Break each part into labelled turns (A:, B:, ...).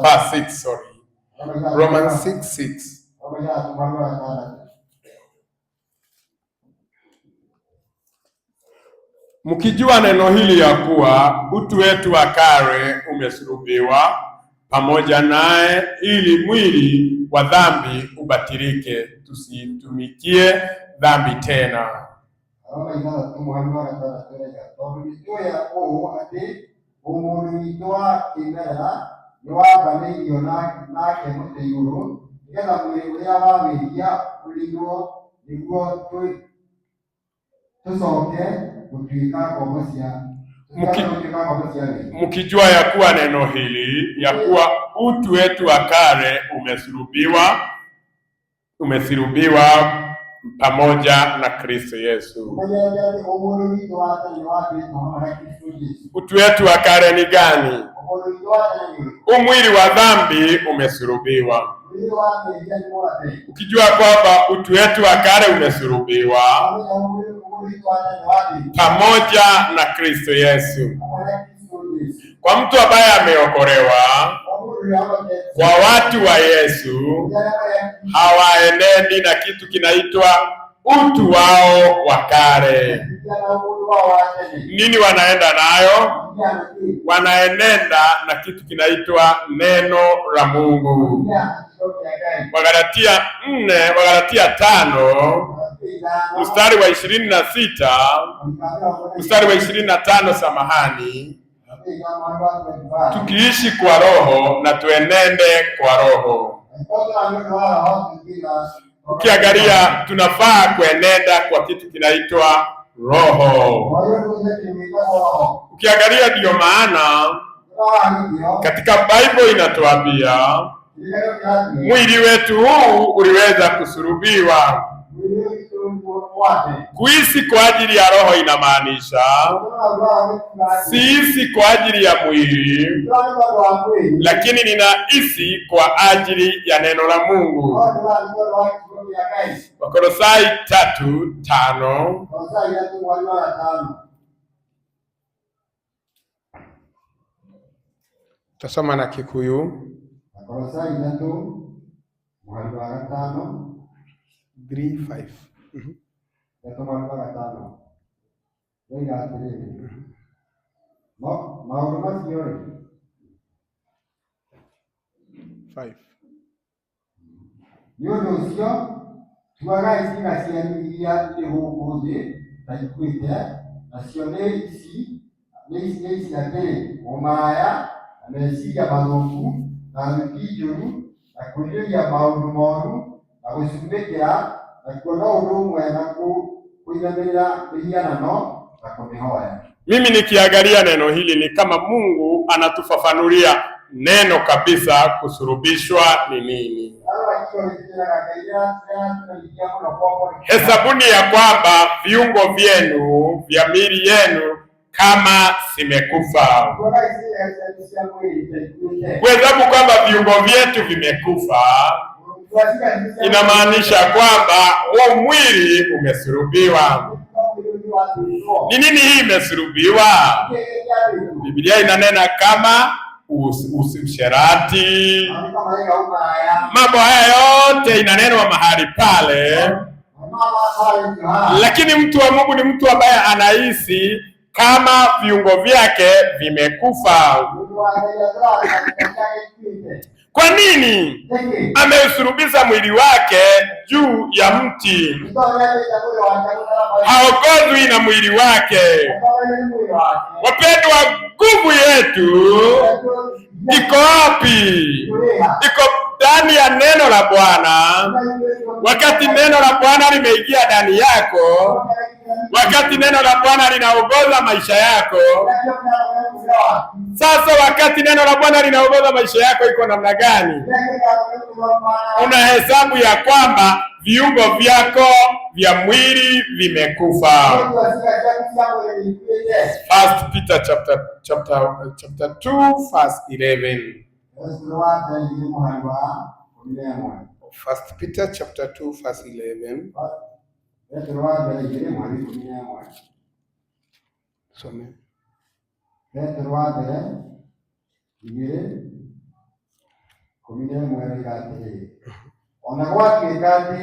A: verse 6, sorry. Romans 6:6. Mkijua neno hili ya kuwa utu wetu wa kale umesulubiwa pamoja naye, ili mwili wa dhambi ubatilike, tusitumikie dhambi tena. Mkijua ya kuwa neno hili ya kuwa utu wetu wa kale umesulubiwa pamoja na Kristo Yesu. Utu wetu wa kale ni gani? Umwili wa dhambi umesulubiwa. Ukijua kwamba utu wetu wa kale umesulubiwa pamoja na Kristo Yesu. Kwa mtu ambaye ameokolewa, kwa watu wa Yesu, hawaenendi na kitu kinaitwa utu wao wa kale. Nini wanaenda nayo? Wanaenenda na kitu kinaitwa neno la Mungu. Wagalatia 5 mstari wa 26, mstari wa 25, samahani. Tukiishi kwa roho na tuenende kwa roho. Ukiangalia, tunafaa kuenenda kwa kitu kinaitwa roho. Ukiangalia, ndio maana katika Bible inatuambia mwili wetu huu uliweza kusulubiwa. Kuishi kwa ajili ya roho inamaanisha siishi kwa ajili ya mwili, lakini ninaishi kwa ajili ya neno la Mungu. Wakolosai 3:5. Tasoma na Kikuyu. Wakolosai 3:5. Mimi nikiangalia neno hili ni kama Mungu anatufafanulia neno kabisa, kusulubishwa ni nini. Hesabuni ya kwamba viungo vyenu vya miili yenu kama zimekufa. Kuhesabu kwamba viungo vyetu vimekufa inamaanisha kwamba huo mwili umesulubiwa. Ni nini hii imesulubiwa? Biblia inanena kama usherati. Mambo haya yote inanenwa mahali pale, lakini mtu wa Mungu ni mtu ambaye anaishi kama viungo vyake vimekufa. Kwa nini? Ameusulubisha mwili wake juu ya mti. Haongozwi na mwili wake. Wapendwa, nguvu yetu iko wapi? Iko ndani ya neno la Bwana. Wakati neno la Bwana limeingia ndani yako, wakati neno la Bwana linaongoza maisha yako. Sasa wakati neno la Bwana linaongoza maisha yako, iko namna gani? Unahesabu ya kwamba viungo vyako vya mwili vimekufa. First Peter chapter 2 verse 11. First Peter chapter 2 verse 11. Some.
B: kumine mwere gati ona gwaki gati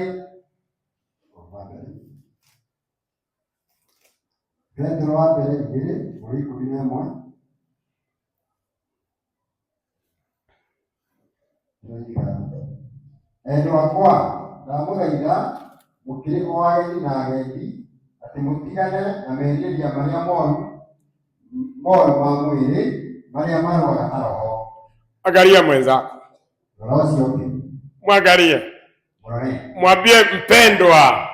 B: Petro wa mbere igĩrĩ mũri 11 endwa akwa ndamũthaitha mũkĩrĩ o ageni na agendi atĩ mũtigane na merirĩria marĩa moru ma mwĩrĩ marĩa marũaga na roho.
A: Angalia mwenzako, mwangalie, mwambie mpendwa,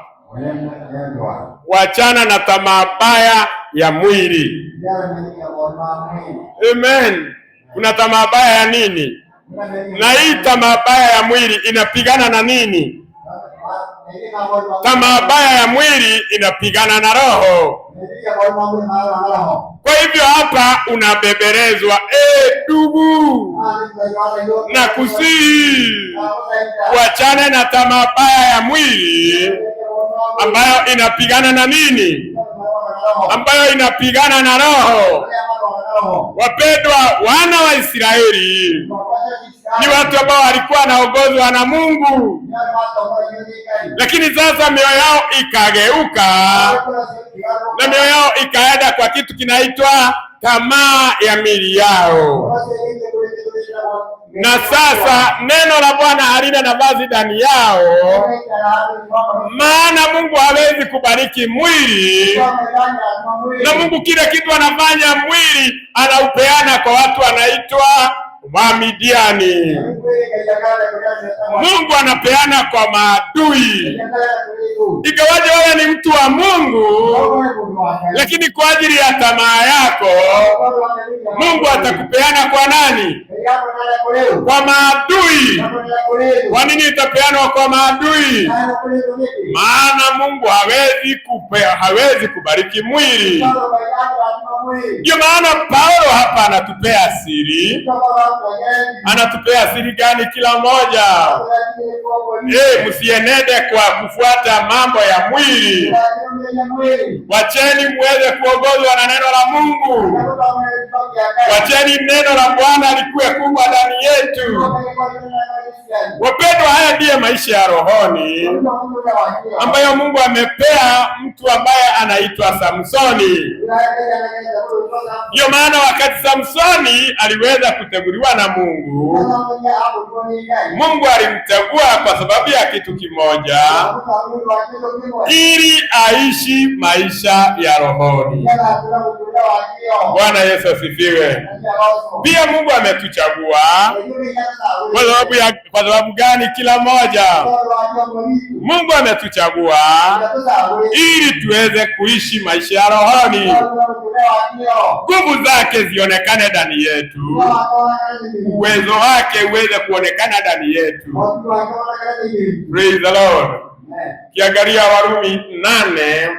A: wachana na tamaa mbaya ya mwili. Amen. Kuna tamaa mbaya ya nini? Na hii tamaa mbaya ya mwili inapigana na nini? Tamaa mbaya ya mwili inapigana na roho. Kwa hivyo hapa unabeberezwa, ndugu, na kusihi wachane na tamaa mbaya ya mwili ambayo inapigana na nini? Ambayo inapigana na roho. Wapendwa, wana wa Israeli ni watu ambao walikuwa wanaongozwa na Mungu, lakini sasa mioyo yao ikageuka na mioyo yao ikaenda kwa kitu kinaitwa tamaa ya miili yao. Na sasa neno la Bwana halina nafasi ndani yao, maana Mungu hawezi kubariki mwili, na Mungu kile kitu anafanya mwili anaupeana kwa watu wanaitwa Wamidiani. Mungu anapeana kwa maadui. Ingawaje wewe ni mtu wa Mungu, lakini kwa ajili ya tamaa yako Mungu atakupeana kwa nani? Kwa maadui. Kwa nini itapeanwa kwa maadui? Maana Mungu hawezi kubariki mwili. Ndio maana Paulo hapa anatupea siri. Anatupea siri gani? Kila mmoja, msienende kwa kufuata mambo ya mwili. Wacheni muweze kuongozwa na neno la Mungu. Wacheni neno la Bwana likuwe kubwa ndani yetu. Wapendwa, haya ndiye maisha ya rohoni ambayo Mungu amepea mtu ambaye anaitwa Samsoni. Ndio maana wakati Samsoni aliweza kuteguliwa na Mungu, Mungu alimtegua kwa sababu ya kitu kimoja, ili aishi maisha ya rohoni. Bwana Yesu asifiwe. Pia Mungu ametuchagua kwa sababu gani? Kila mmoja, Mungu ametuchagua ili tuweze kuishi maisha ya rohoni, nguvu zake zionekane ndani yetu, uwezo wake uweze kuonekana ndani yetu. Praise the Lord. Kiangalia Warumi 8